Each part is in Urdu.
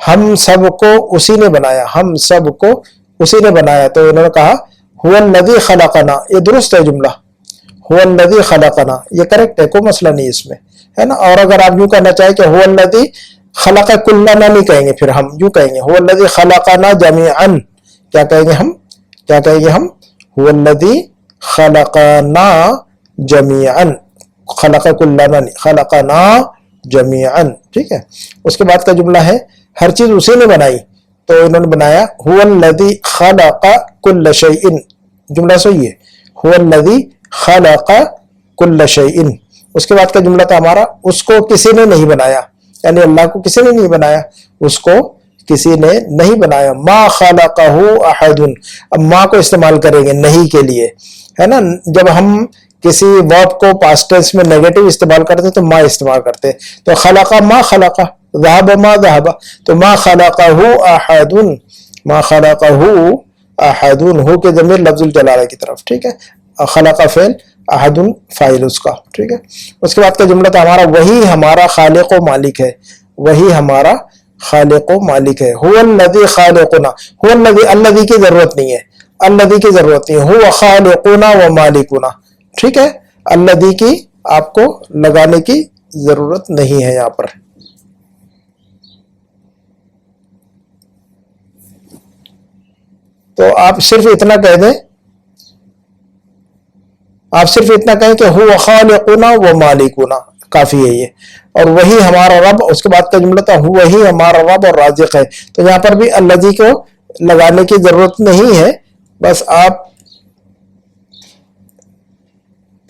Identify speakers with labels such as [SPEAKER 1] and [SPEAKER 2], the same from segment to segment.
[SPEAKER 1] ہم سب کو اسی نے بنایا، ہم سب کو اسی نے بنایا. تو انہوں نے کہا هو الذی خلقنا، یہ درست ہے جملہ، هو الذی خلقنا یہ کریکٹ ہے، کوئی مسئلہ نہیں اس میں، ہے نا. اور اگر آپ یوں کہنا چاہیں کہ هو الذی خلق کلنا نہیں کہیں گے، پھر ہم یوں کہیں گے هو الذی خلقنا جميعا. کیا کہیں گے ہم؟ کیا کہیں گے ہم؟ هو الذی خلقنا جميعا، خلق کلنا نہیں، خلقنا جميعا. ٹھیک ہے. اس کے بعد کا جملہ ہے ہر چیز اسی نے بنائی، تو انہوں نے بنایا هو الذی خلق کل شیء. جملہ صحیح ہے، هو الذی خلق کل شیء. اس کے بعد کا جملہ تھا ہمارا اس کو کسی نے نہیں بنایا، یعنی اللہ کو کسی نے نہیں بنایا، اس کو کسی نے نہیں بنایا. ما خلقہ احد، اب ما کو استعمال کریں گے نہیں کے لیے، ہے نا. جب ہم کسی ورب کو پاسٹ ٹینس میں نیگیٹو استعمال کرتے تو ما استعمال کرتے، تو خلقہ ما خلقہ، ذهب ما ذهب، تو ما خلقہ احد، ما خلقہ احد، ہو کے ضمیر لفظ الجلالہ کی طرف. ٹھیک ہے. خلقہ فعل، احد فاعل اس کا. ٹھیک ہے. اس کے بعد کا جملہ تھا ہمارا وہی ہمارا خالق و مالک ہے، وہی ہمارا خالق و مالک ہے. هو الذی خالقنا، هو الذی، الذی کی ضرورت نہیں ہے، الذی کی ضرورت نہیں ہے، هو خالقنا و مالکنا. ٹھیک ہے. الذی کی آپ کو لگانے کی ضرورت نہیں ہے یہاں پر. تو آپ صرف اتنا کہہ دیں، آپ صرف اتنا کہیں کہ هو خالقنا و مالکنا، کافی ہے یہ. اور وہی ہمارا رب، اس کے بعد کا جملہ تھا وہی ہمارا رب اور رازق ہے. تو یہاں پر بھی الذی کو لگانے کی ضرورت نہیں ہے، بس آپ،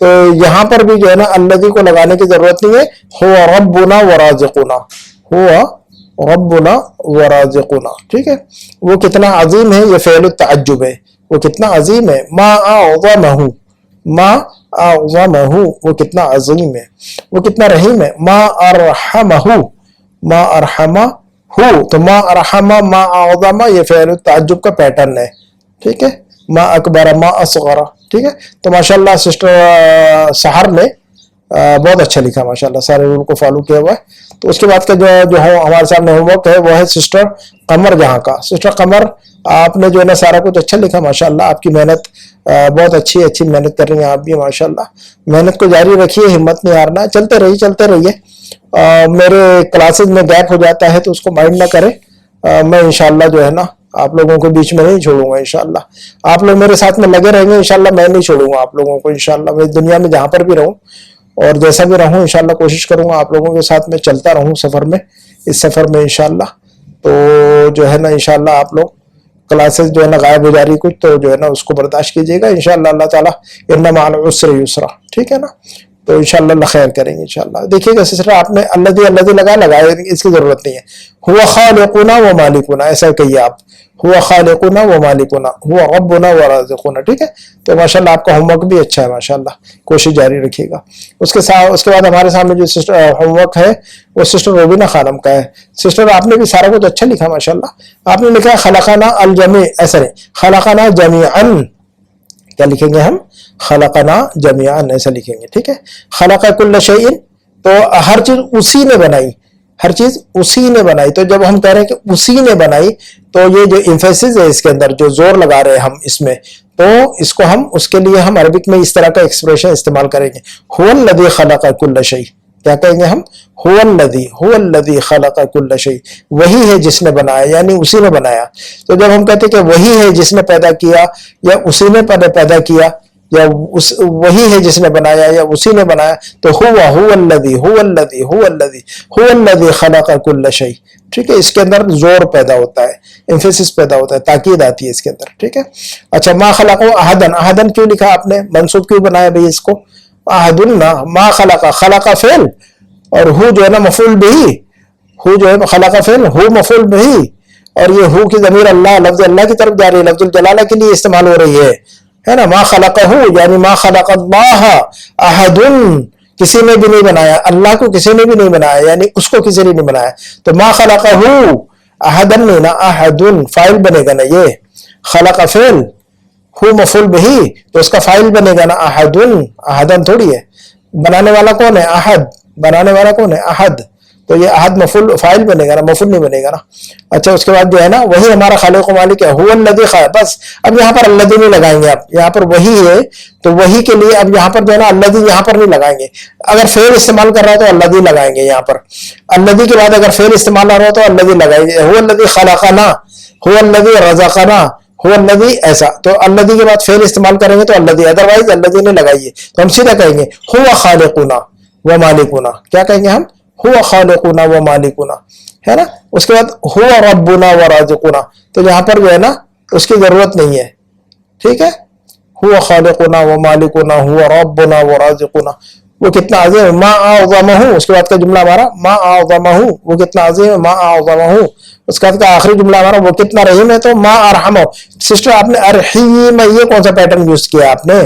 [SPEAKER 1] تو یہاں پر بھی جو ہے نا الذی کو لگانے کی ضرورت نہیں ہے. هو ربنا و رازقنا، هو ربنا و رازقنا. ٹھیک ہے. وہ کتنا عظیم ہے، یہ فعل التعجب ہے، وہ کتنا عظیم ہے. ما اعظمہ، ما اعظمہ، وہ کتنا عظیم ہے، وہ کتنا رحیم ہے. ما ارحمہ، ما ارحمہ، تو ما ارحمہ، ما اعظمہ یہ فعل التعجب کا پیٹرن ہے. ٹھیک ہے. ما اکبر، ما اصغر. ٹھیک ہے. تو ماشاءاللہ سسٹر سحر نے بہت اچھا لکھا ماشاءاللہ، سارے رول کو فالو کیا ہوا ہے. تو اس کے بعد کا جو ہمارے سامنے ہوم ورک ہے وہ ہے سسٹر قمر جہاں کا. سسٹر قمر آپ نے جو ہے نا سارا کچھ اچھا لکھا ماشاءاللہ، آپ کی محنت بہت اچھی محنت کر رہی ہیں آپ بھی ماشاءاللہ. محنت کو جاری رکھیے، ہمت نہیں ہارنا، چلتے رہیے. میرے کلاسز میں گیپ ہو جاتا ہے تو اس کو مائنڈ نہ کریں. میں انشاءاللہ جو ہے نا آپ لوگوں کو بیچ میں نہیں چھوڑوں گا انشاءاللہ. آپ لوگ میرے ساتھ میں لگے رہیں گے انشاءاللہ، میں نہیں چھوڑوں گا آپ لوگوں کو انشاءاللہ. میں دنیا میں جہاں پر بھی رہوں اور جیسا بھی رہوں انشاءاللہ کوشش کروں گا آپ لوگوں کے ساتھ میں چلتا رہوں سفر میں، اس سفر میں انشاءاللہ. تو جو ہے نا انشاءاللہ آپ لوگ کلاسز جو ہے نا غائب ہو جا رہی کچھ، تو جو ہے نا اس کو برداشت کیجیے گا انشاءاللہ. اللہ تعالیٰ ان مع العسر یسرا. ٹھیک ہے نا. تو انشاءاللہ اللہ خیر کریں گے انشاءاللہ. دیکھیے گا سسٹر آپ نے الذی لگایا، اس کی ضرورت نہیں ہے. هو خالقنا و مالکنا ایسا کہیے آپ، هو خالقنا و مالکنا، هو ربنا و رازقنا. ٹھیک ہے. تو ماشاءاللہ آپ کا ہوم ورک بھی اچھا ہے ماشاءاللہ، کوشش جاری رکھیے گا. اس کے بعد ہمارے سامنے جو سسٹر ہوم ورک ہے وہ سسٹر روبینہ خانم کا ہے. سسٹر آپ نے بھی سارا کچھ اچھا لکھا ماشاءاللہ. آپ نے لکھا ہے خلقنا الجمیع، ایسا نہیں، خلقنا جمیعا. کیا لکھیں گے ہم؟ خلقنا جمیعا ایسا لکھیں گے. ٹھیک ہے. خلق کل شیء، تو ہر چیز اسی نے بنائی، ہر چیز اسی نے بنائی. تو جب ہم کہہ رہے ہیں کہ اسی نے بنائی، تو یہ جو ایمفیسس ہے اس کے اندر، جو زور لگا رہے ہیں ہم اس میں، تو اس کو ہم اس کے لیے ہم عربک میں اس طرح کا ایکسپریشن استعمال کریں گے. هو الذی خلق کل شیء. کیا کہیں گے ہم؟ هو الذی خلق کل شیء، وہی ہے جس نے بنایا، یعنی اسی نے بنایا. تو جب ہم کہتے ہیں کہ وہی ہے جس نے پیدا کیا، یا اسی نے پیدا کیا، یا وہی ہے جس نے بنایا، یا اسی نے بنایا، تو هو الذی خلق کل شیء. ٹھیک ہے. اس کے اندر زور پیدا ہوتا ہے، ایمفیسس پیدا ہوتا ہے، تاکید آتی ہے اس کے اندر. ٹھیک ہے. اچھا، ما خلق احدن کیوں لکھا آپ نے؟ منصوب کیوں بنایا بھائی اس کو؟ احدن ما خلق فعل، اور ہو جو ہے نا مفعول بہی، ہو جو ہے خلق فعل، ہو مفعول بہی، اور یہ ہو کی ضمیر اللہ، لفظ اللہ کی طرف جا رہی ہے، لفظ الجلالہ کے لیے استعمال ہو رہی ہے نا. ما خلقہ یعنی ما خلق اللہ احد، کسی نے بھی نہیں بنایا، اللہ کو کسی نے بھی نہیں بنایا، یعنی اس کو کسی نے نہیں بنایا. تو ما خلقہ احدن نہیں نا، احد فاعل بنے گا نا، یہ خلق فعل، ہو مفعول بہی، تو اس کا فاعل بنے گا نا احدن. احدن تھوڑی ہے، بنانے والا کون ہے؟ احد. بنانے والا کون ہے؟ احد. تو یہ احد مفعول فاعل بنے گا نا, مفعول نہیں بنے گا نا. اچھا اس کے بعد جو ہے نا وہی ہمارا خالق و مالک ہے, هو الذی خلق, بس اب یہاں پر الذی نہیں لگائیں گے, آپ یہاں پر وہی ہے تو وہی کے لیے اب یہاں پر جو ہے نا الذی یہاں پر نہیں لگائیں گے. اگر فعل استعمال کر رہا ہے تو الذی لگائیں گے یہاں پر, الذی کے بعد اگر فعل استعمال کر رہا ہے تو الذی لگائیں گے. هو الذی خلقنا, هو الذی رزقنا, هو الذی ایسا, تو الذی کے بعد فعل استعمال کریں گے تو الذی, ادروائز الذی نہیں لگائیے تو ہم سیدھا کہیں گے هو خالقنا و مالکنا. کیا کہیں گے ہم؟ هو خالقنا و مالکنا, ہے نا. اس کے بعد هو ربنا و رازقنا, تو یہاں پر جو ہے نا اس کی ضرورت نہیں ہے, ٹھیک ہے. هو خالقنا و مالکنا هو ربنا و رازقنا, وہ کتنا عظیم ہے. ما اعظمہ, اس کے بعد کا جملہ ہمارا ما اعظمہ, وہ کتنا عظیم ہے. ما اعظمہ, اس کے بعد کا آخری جملہ ہمارا وہ کتنا رحیم ہے. تو ما ارحمہ. سسٹر آپ نے ارحیم, یہ کون سا پیٹرن یوز کیا آپ نے؟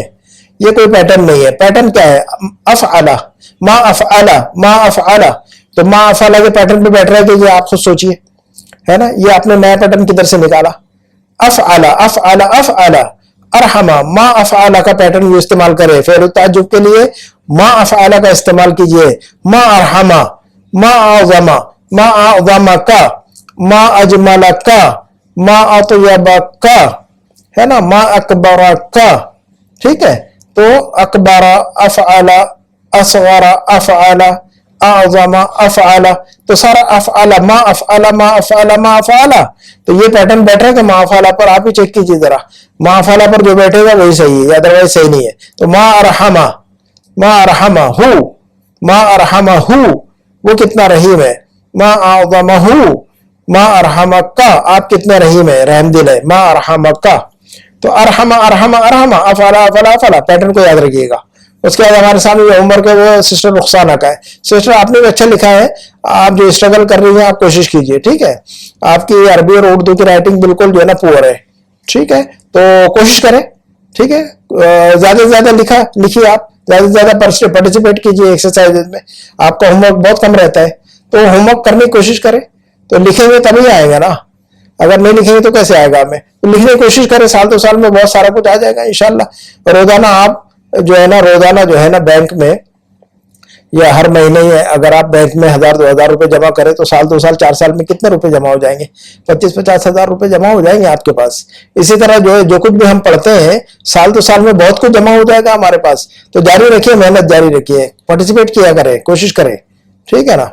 [SPEAKER 1] یہ کوئی پیٹرن نہیں ہے. پیٹرن کیا ہے؟ افعلا, ما افعلا, ما افعلا. تو ما افعلا کے پیٹرن پہ بیٹھ رہا ہے کہ یہ آپ خود سوچئے, ہے نا. یہ آپ نے نیا پیٹرن کدھر سے نکالا؟ افعلا افعلا افعلا. ارحمہ, ما افعلا کا پیٹرن یہ استعمال کرے. فعل التعجب کے لیے ما افعلا کا استعمال کیجئے. ما ارحمہ, ما اعظمہ, ما اعظمکا, ما اجملکا, ما اطیبکا, ہے نا, ما اکبرکا, ٹھیک ہے. تو اکبر افعل, اصغر افعل, اعظم افعل, تو سارا افعل, ما افعل ما افعل ما افعل. تو یہ پیٹرن بیٹھ رہا ہے کہ ما افعل پر آپ ہی چیک کیجیے ذرا, ما افعل پر جو بیٹھے گا وہی صحیح ہے, ادروائز صحیح نہیں ہے. تو ما ارحمہ, ما ارحمہ ہو, ما ارحمہ ہو, وہ کتنا رحیم ہے. ما اعظمہ, ما ارحمکا, آپ کتنے رحیم ہے, رحم دل ہے. ما ارحمکا. تو ارحمہ ارحمہ ارحمہ, افعلا افعلا افعلا, پیٹرن کو یاد رکھیے گا. اس کے بعد ہمارے سامنے جو عمر کا وہ سسٹر رخسانہ کا ہے. سسٹر آپ نے بھی اچھا لکھا ہے, آپ جو اسٹرگل کر رہی ہیں آپ کوشش کیجئے, ٹھیک ہے. آپ کی عربی اور اردو کی رائٹنگ بالکل جو ہے نا پور ہے, ٹھیک ہے. تو کوشش کریں, ٹھیک ہے. زیادہ سے زیادہ لکھیے آپ, زیادہ سے زیادہ پارٹیسپیٹ کیجئے ایکسرسائز میں. آپ کا ہوم ورک بہت کم رہتا ہے, تو ہوم ورک کرنے کی کوشش کریں. تو لکھیں گے تبھی آئے گا نا, اگر نہیں لکھیں گے تو کیسے آئے گا ہمیں. تو لکھنے کی کوشش کریں, سال 2 سال میں بہت سارا کچھ آ جائے گا انشاءاللہ. روزانہ آپ جو ہے نا, روزانہ جو ہے نا بینک میں یا ہر مہینے اگر آپ بینک میں 1000-2000 روپے جمع کریں تو سال 2 سال 4 سال میں کتنے روپے جمع ہو جائیں گے؟ 25-50 ہزار روپے جمع ہو جائیں گے آپ کے پاس. اسی طرح جو کچھ بھی ہم پڑھتے ہیں سال 2 سال میں بہت کچھ جمع ہو جائے گا ہمارے پاس. تو جاری رکھیے, محنت جاری رکھیے, پارٹیسپیٹ کیا کریں, کوشش کریں, ٹھیک ہے نا.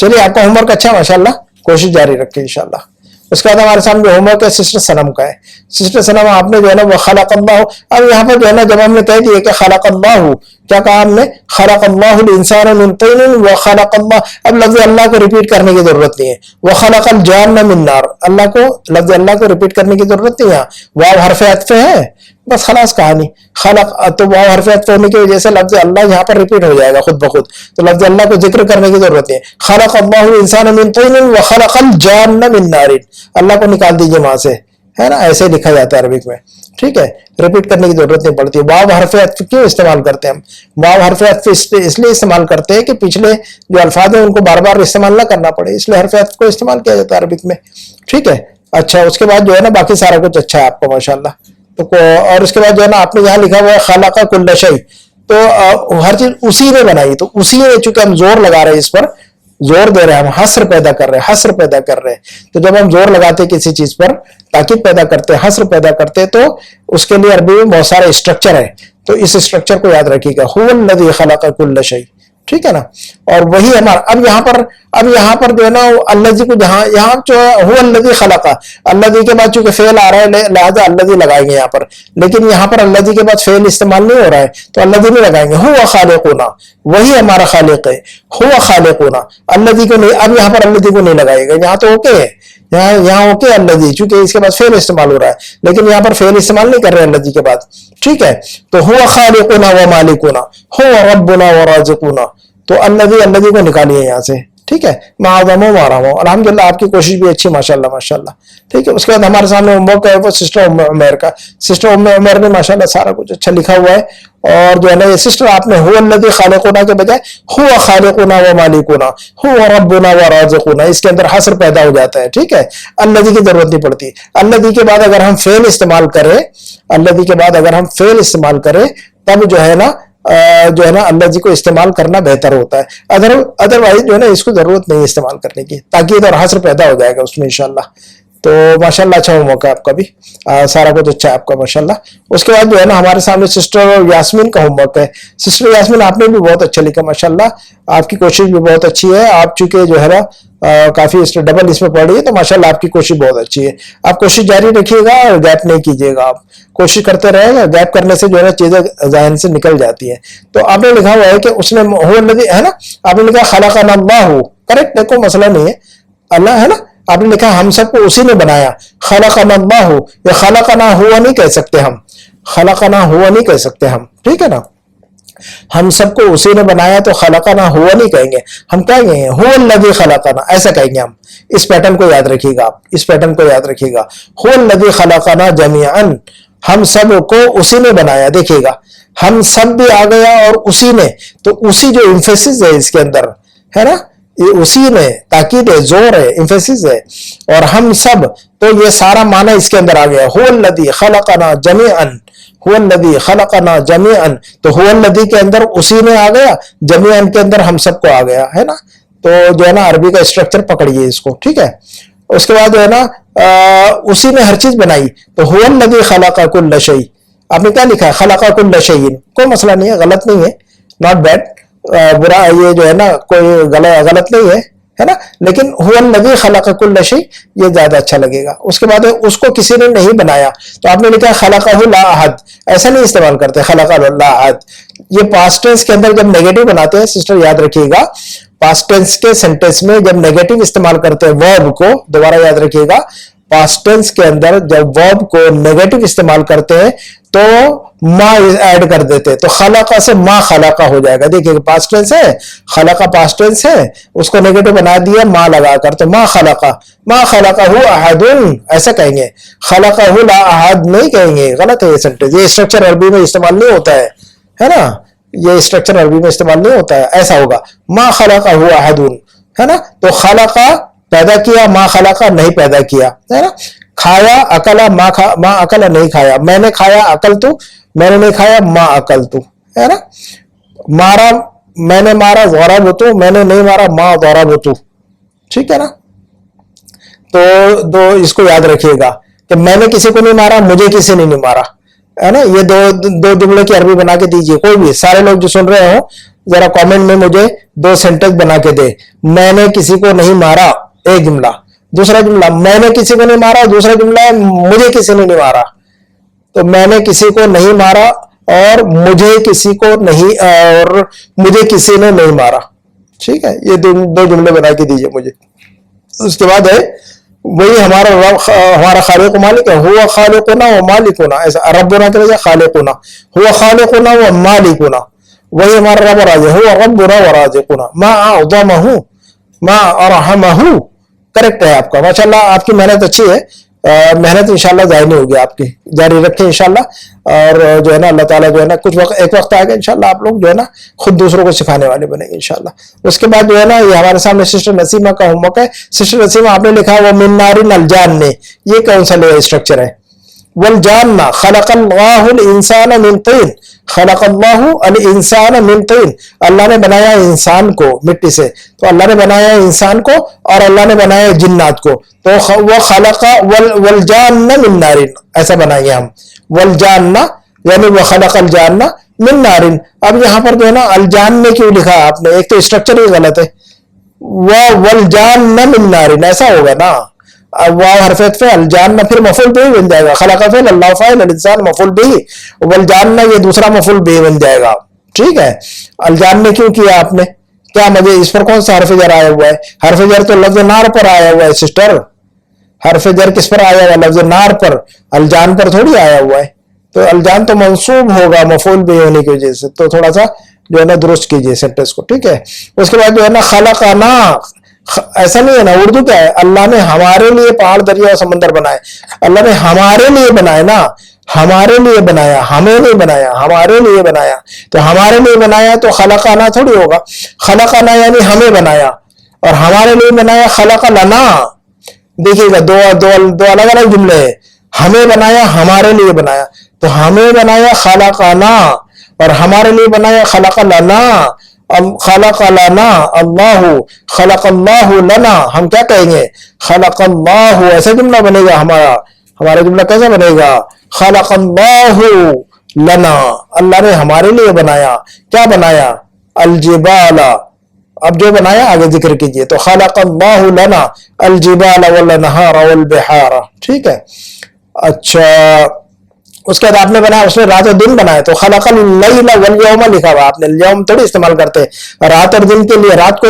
[SPEAKER 1] چلیے, آپ کا ہوم ورک اچھا ماشاءاللہ, کوشش جاری رکھیں انشاءاللہ. اس کے بعد ہمارے سامنے ہوم ورک ہے سسٹر سنم کا ہے. سسٹر سنم آپ نے جو ہے نا وہ خلق اللہ, اب یہاں پر جو ہے نا جب ہم نے کہہ دیا کہ خلق اللہ, کیا کہا ہم نے؟ خلق اللہ الانسان من طین وخلق اللہ. اب لفظ اللہ کو ریپیٹ کرنے کی ضرورت نہیں ہے. وخلق الجان من نار, اللہ کو, لفظ اللہ کو ریپیٹ کرنے کی ضرورت نہیں ہے. واو حرف عطف ہے, بس خلاص کہانی. خلق, تو واو حرف عطف ہونے کی وجہ سے لفظ اللہ یہاں پر ریپیٹ ہو جائے گا خود بخود, تو لفظ اللہ کو ذکر کرنے کی ضرورت نہیں ہے. خلق اللہ الانسان من طین وخلق الجان من نار, اللہ کو نکال دیجئے وہاں سے, ہے نا. ایسے لکھا جاتا ہے عربک میں, ٹھیک ہے. ریپیٹ کرنے کی ضرورت نہیں پڑتی. واو حرف عطف کیوں استعمال کرتے ہیں ہم؟ واو حرف عطف اس لیے استعمال کرتے ہیں کہ پچھلے جو الفاظ ہیں ان کو بار بار استعمال نہ کرنا پڑے, اس لیے حرف عطف کو استعمال کیا جاتا ہے عربک میں, ٹھیک ہے. اچھا, اس کے بعد جو ہے نا باقی سارا کچھ اچھا ہے آپ کو ماشاءاللہ. تو اور اس کے بعد جو ہے نا آپ نے یہاں لکھا ہوا ہے خلق کل شیء, تو ہر چیز اسی نے بنائی. تو اسی نے, چونکہ ہم زور لگا رہے ہیں اس پر, زور دے رہے ہیں ہم, حصر پیدا کر رہے ہیں, حصر پیدا کر رہے ہیں. تو جب ہم زور لگاتے ہیں کسی چیز پر, تاکید پیدا کرتے ہیں, حصر پیدا کرتے ہیں, تو اس کے لیے عربی میں بہت سارے اسٹرکچر ہے. تو اس اسٹرکچر کو یاد رکھیے گا, هو الذی خلق کل شیء, ٹھیک ہے نا. اور وہی ہمارا اب یہاں پر جو ہے نا الذی کو یہاں جو ہے هو الذی خلق, الذی کے بعد چونکہ فعل آ رہا ہے لہذا الذی لگائیں گے یہاں پر. لیکن یہاں پر الذی کے بعد فعل استعمال نہیں ہو رہا ہے تو الذی نہیں لگائیں گے. هو خالقنا, وہی ہمارا خالق ہے. هو خالقنا, الذی کو نہیں, اب یہاں پر الذی کو نہیں لگائے گا. یہاں تو اوکے ہے, یہاں اوکے الذی, چونکہ اس کے بعد فعل استعمال ہو رہا ہے, لیکن یہاں پر فعل استعمال نہیں کر رہے الذی کے بعد, ٹھیک ہے. تو هو خالقنا و مالکنا, هو ربنا و رازقنا, تو الذی کو نکالیے یہاں سے, ٹھیک ہے. معظم و مارام, الحمدللہ آپ کی کوشش بھی اچھی ماشاءاللہ ماشاءاللہ, ٹھیک ہے. اس کے بعد ہمارے سامنے ہوم ورک ہے وہ سسٹر ام عمیر کا. سسٹر ام عمیر نے ماشاءاللہ سارا کچھ اچھا لکھا ہوا ہے. اور جو ہے نا یہ سسٹر آپ نے هو الذی خالقنا کے بجائے هو خالقنا و مالکنا, هو ربنا و رازقنا, اس کے اندر حصر پیدا ہو جاتا ہے, ٹھیک ہے. الذی کی ضرورت نہیں پڑتی. الذی کے بعد اگر ہم فعل استعمال کریں, الذی کے بعد اگر ہم فعل استعمال کریں تب جو ہے نا جو ہے نا اللہ جی کو استعمال کرنا بہتر ہوتا ہے. ادروائز جو ہے نا اس کو ضرورت نہیں استعمال کرنے کی, تاکید اور حصر پیدا ہو جائے گا اس میں انشاءاللہ. تو ماشاءاللہ اچھا ہوم ورک ہے آپ کا بھی, سارا کچھ اچھا ہے آپ کا ماشاءاللہ. اس کے بعد جو ہے نا ہمارے سامنے سسٹر یاسمین کا ہوم ورک ہے. سسٹر یاسمین آپ نے بھی بہت اچھا لکھا ماشاءاللہ, آپ کی کوشش بھی بہت اچھی ہے. آپ چونکہ جو ہے نا کافی ڈبل اس میں پڑھ رہی ہے, تو ماشاءاللہ آپ کی کوشش بہت اچھی ہے. آپ کوشش جاری رکھیے گا اور گیپ نہیں کیجیے گا. آپ کوشش کرتے رہے گا, گیپ کرنے سے جو ہے نا چیزیں ذہن سے نکل جاتی ہیں. تو آپ نے لکھا ہوا ہے کہ اس نے ہے نا, آپ نے لکھا خلقنا اللہ, کریکٹ ہے, کوئی مسئلہ نہیں ہے, اللہ ہے نا. آپ نے لکھا ہم سب کو اسی نے بنایا, خلقنا اللہ, یہ خلقنا ہوا نہیں کہہ سکتے ہم, خلقنا ہوا نہیں کہہ سکتے ہم, ٹھیک ہے نا. ہم سب کو اسی نے بنایا تو خلقنا ہوا نہیں کہیں گے, ہم کہیں گے هو الذی خلقنا, ایسا کہیں گے ہم. اس پیٹرن کو یاد رکھیے گا آپ, اس پیٹرن کو یاد رکھیے گا. هو الذی خلقنا جميعا, ہم سب کو اسی نے بنایا. دیکھیے گا ہم سب بھی آ گیا اور اسی نے, تو اسی جو ایمفیسس ہے اس کے اندر ہے نا, یہ اسی نے, تاکید ہے, زور ہے, ایمفیسس ہے. اور ہم سب, تو یہ سارا معنی اس کے اندر آ گیا. هو الذی خلقنا جميعا, هو الذی خلقنا جميعا, تو هو الذی کے اندر اسی نے آ گیا, جميعا کے اندر ہم سب کو آ گیا ہے نا. تو جو ہے نا عربی کا اسٹرکچر پکڑیے اس کو, ٹھیک ہے. اس کے بعد جو ہے نا اسی نے ہر چیز بنائی, تو هو الذی خلق کل شیء, آپ نے کیا لکھا ہے, خلق کل شیء, کوئی مسئلہ نہیں ہے, غلط نہیں ہے, ناٹ بیڈ, برا یہ جو ہے نا کوئی غلط نہیں ہے نا, لیکن هو الذی خلق کل شیء یہ زیادہ اچھا لگے گا. اس کے بعد اس کو کسی نے نہیں بنایا, تو آپ نے لکھا خلقہ لا احد, ایسا نہیں استعمال کرتے خلق لا احد. یہ پاسٹ ٹینس کے اندر جب نیگیٹو بناتے ہیں سسٹر یاد رکھیے گا, پاسٹ ٹینس کے سینٹینس میں جب نیگیٹو استعمال کرتے ہیں ورب کو, دوبارہ یاد رکھیے گا, پاسٹ ٹینس کے اندر جب ورب کو نیگیٹو استعمال کرتے ہیں تو ما ایڈ کر دیتے, تو خلقہ سے ما خلقہ ہو جائے گا. دیکھیے پاسٹ ٹینس ہے, خلقہ پاسٹ ٹینس ہے, اس کو نیگیٹو بنا دیا ما لگا کر, تو ما خلقہ, ما خلقہ احد, ایسا کہیں گے. خلقہ لا احد نہیں کہیں گے, غلط ہے یہ سینٹینس. یہ اسٹرکچر عربی میں استعمال نہیں ہوتا ہے نا, یہ اسٹرکچر عربی میں استعمال نہیں ہوتا ہے. ایسا ہوگا ما خلقہ احد ہے نا, تو خلقہ پیدا کیا, ما خلقہ نہیں پیدا کیا ہے نا. کھایا اکلا, ما اکلا نہیں کھایا, میں نے کھایا اکل تو, میں نے نہیں کھایا ما اکل تو ہے نا. مارا, میں نے مارا ضرب تو, میں نے نہیں مارا ما ضرب تو, ٹھیک ہے نا. تو دو اس کو یاد رکھیے گا کہ میں نے کسی کو نہیں مارا, مجھے کسی نے نہیں مارا ہے نا. یہ دو جملے کی عربی بنا کے دیجئے. کوئی بھی سارے لوگ جو سن رہے ہوں ذرا کامنٹ میں مجھے 2 سینٹنس بنا کے دے. میں نے کسی کو نہیں مارا, ایک جملہ. دوسرا جملہ میں نے کسی کو نہیں مارا, دوسرا جملہ ہے مجھے کسی نے نہیں مارا. تو میں نے کسی کو نہیں مارا اور مجھے کسی کو نہیں, اور مجھے کسی نے نہیں مارا, ٹھیک ہے. یہ دو جملے بنا کے دیجئے مجھے. اس کے بعد ہے وہی ہمارا رب, ہمارا خالق و مالک ہے. ہوا خالقنا و مالکنا, ایسا ربنا کے بجائے خالقنا, ہوا خالقنا و مالکنا, وہی ہمارا رب راز ہے. ہوا ربنا و رازقنا, ما اعظمہ ما ارحمہ, کریکٹ ہے آپ کا ماشاءاللہ. آپ کی محنت اچھی ہے, محنت انشاءاللہ ضائع نہیں ہوگی آپ کی, جاری رکھیں انشاءاللہ. اور جو ہے نا اللہ تعالیٰ جو ہے نا کچھ وقت, ایک وقت آئے گا انشاءاللہ آپ لوگ جو ہے نا خود دوسروں کو سکھانے والے بنیں گے انشاءاللہ. اس کے بعد جو ہے نا یہ ہمارے سامنے سسٹر نسیمہ کا ہوم ورک ہے. سسٹر نسیمہ آپ نے لکھا وہ من نار الجان نے, یہ کون سا اسٹرکچر ہے؟ والجان خلق اللہ الانسان من طین, خلق اللہ الانسان من طین, اللہ نے بنایا انسان کو مٹی سے. تو اللہ نے بنایا انسان کو اور اللہ نے بنایا جنات کو, تو وہ خلق والجان من نار, ایسا بنائیں گے ہم. والجان یعنی وہ خلق الجان من نار. اب یہاں پر جو ہے نا الجان میں کیوں لکھا آپ نے, ایک تو اسٹرکچر ہی غلط ہے. والجان من نار ایسا ہوگا نا, واو حرف عطف ہے, الجان پھر مفعول بھی بن جائے گا. خلق فعل, اللہ فاعل, الانسان مفعول بھی, والجان یہ دوسرا مفعول بھی بن جائے گا, ٹھیک ہے. الجان میں کیوں کیا آپ نے, کیا مجھے اس پر کون سا حرف جر آیا ہوا ہے؟ حرف جر تو لفظ نار پر آیا ہوا ہے سسٹر. حرف جر کس پر آیا ہوا ہے؟ لفظ نار پر, الجان پر تھوڑی آیا ہوا ہے. تو الجان تو منصوب ہوگا مفعول بھی ہونے کی وجہ سے, تو تھوڑا سا جو ہے نا درست کیجئے سینٹینس کو, ٹھیک ہے. اس کے بعد جو ہے نا خلقنا, ایسا نہیں ہے نا, اردو کیا ہے, اللہ نے ہمارے لیے پہاڑ دریا اور سمندر بنائے. اللہ نے ہمارے لیے بنائے نا, ہمارے لیے بنایا, ہمیں نہیں بنایا, ہمارے لیے بنایا. تو ہمارے لیے بنایا تو خلقنا تھوڑی ہوگا. خلقنا یعنی ہمیں بنایا, اور ہمارے لیے بنایا خلق لنا. دیکھیے گا دو الگ الگ جملے ہیں. ہمیں بنایا, ہمارے لیے بنایا. تو ہمیں بنایا خلقنا, اور ہمارے لیے بنایا خلق لنا اللہ خلق اللہ لنا. ہم کیا کہیں گے؟ خلق اللہ. ایسا جملہ بنے گا ہمارا جملہ کیسا بنے گا؟ خلق اللہ لنا. اللہ نے ہمارے لیے بنایا. کیا بنایا؟ الجبال. اب جو بنایا آگے ذکر کیجئے. تو خلق اللہ لنا الجبال والانہار والبحار. ٹھیک ہے. اچھا اس کے بعد آپ نے بنایا، اس نے رات اور دن بنایا. تو خلق اللیل والیوم لکھا ہوا. آپ نے اليوم تھوڑی استعمال کرتے رات اور دن کے لیے. رات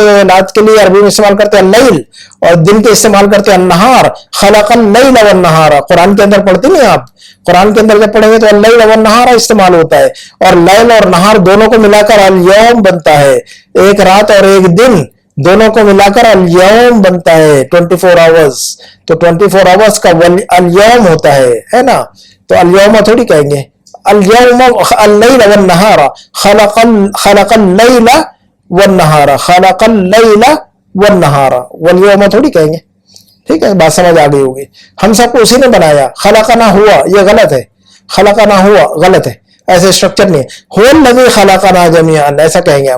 [SPEAKER 1] کے لیے عربی میں استعمال کرتے ہیں اللیل، اور دن کے استعمال کرتے ہیں النہار. خلق اللیل والنہار. قرآن کے اندر پڑھتے نہیں آپ؟ قرآن کے اندر جب پڑھیں گے تو اللیل والنہار استعمال ہوتا ہے، اور لیل اور نہار دونوں کو ملا کر الیوم بنتا ہے. ایک رات اور ایک دن دونوں کو ملا کر الیوم بنتا ہے 24 آورز. تو 24 آورز کا الیوم ہوتا ہے نا. تو الیوم تھوڑی کہیں گے. الیوم اللیل والنہار. خلق اللیل والنہار. خلق اللیل والنہار. والیوم تھوڑی کہیں گے. ٹھیک ہے، بات سمجھ آ گئی ہوگی. ہم سب کو اسی نے بنایا. خلقنا ہوا یہ غلط ہے. خلقنا ہوا غلط ہے، ایسے اسٹرکچر نہیں ہے. هو الذی خلقنا جميعا ایسا کہیں گے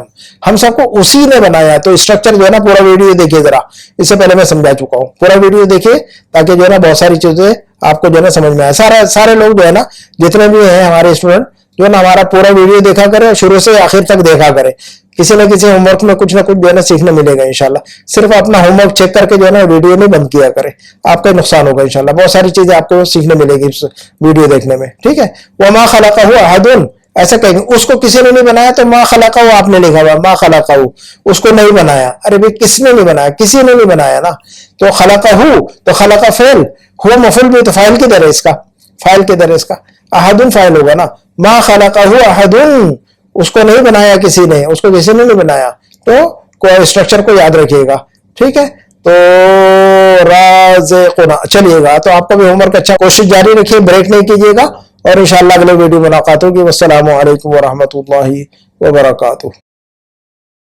[SPEAKER 1] ہم سب کو اسی نے بنایا. تو اسٹرکچر جو ہے نا پورا ویڈیو دیکھیے ذرا. اس سے پہلے میں سمجھا چکا ہوں. پورا ویڈیو دیکھیے تاکہ جو ہے نا بہت ساری چیزیں آپ کو جو ہے نا سمجھ میں آئے. سارے لوگ جو ہے نا جتنے بھی ہیں ہمارے اسٹوڈنٹ جو ہے نا ہمارا پورا ویڈیو دیکھا کرے، شروع سے آخر تک دیکھا کرے. کسی نہ کسی ہوم ورک میں کچھ نہ کچھ جو ہے نا سیکھنے ملے گا انشاءاللہ. صرف اپنا ہوم ورک چیک کر کے جو ہے نا ویڈیو نہیں بند کیا کرے، آپ کا نقصان ہوگا انشاءاللہ. بہت ساری چیزیں آپ کو سیکھنے ملے گی اس ویڈیو دیکھنے میں. ٹھیک ہے. وما خلقہ احد ایسا کہیں گے. اس کو کسی نے نہیں بنایا تو ما خلقہ آپ نے لکھا ہوا ما خلقہ اس کو نہیں بنایا. ارے بھائی کس نے نہیں بنایا؟ کسی نے نہیں بنایا نا. تو خلقہ تو خلقہ فعل، ہوا مفعول بھی. تو فاعل کدھر ہے اس کا؟ فاعل کدھر ہے اس کا؟ احد فاعل ہوگا نا. ما خلقہ احد اس کو نہیں بنایا کسی نے، اس کو کسی نے نہیں بنایا. تو کوئی اسٹرکچر کو یاد رکھیے گا. ٹھیک ہے. تو رازقنا چلیے گا. تو آپ کا بھی ہوم ورک اچھا کوشش جاری رکھیے، بریک نہیں کیجیے گا. اور انشاءاللہ اگلے ویڈیو ملاقات ہوگی. والسلام علیکم ورحمۃ اللہ وبرکاتہ.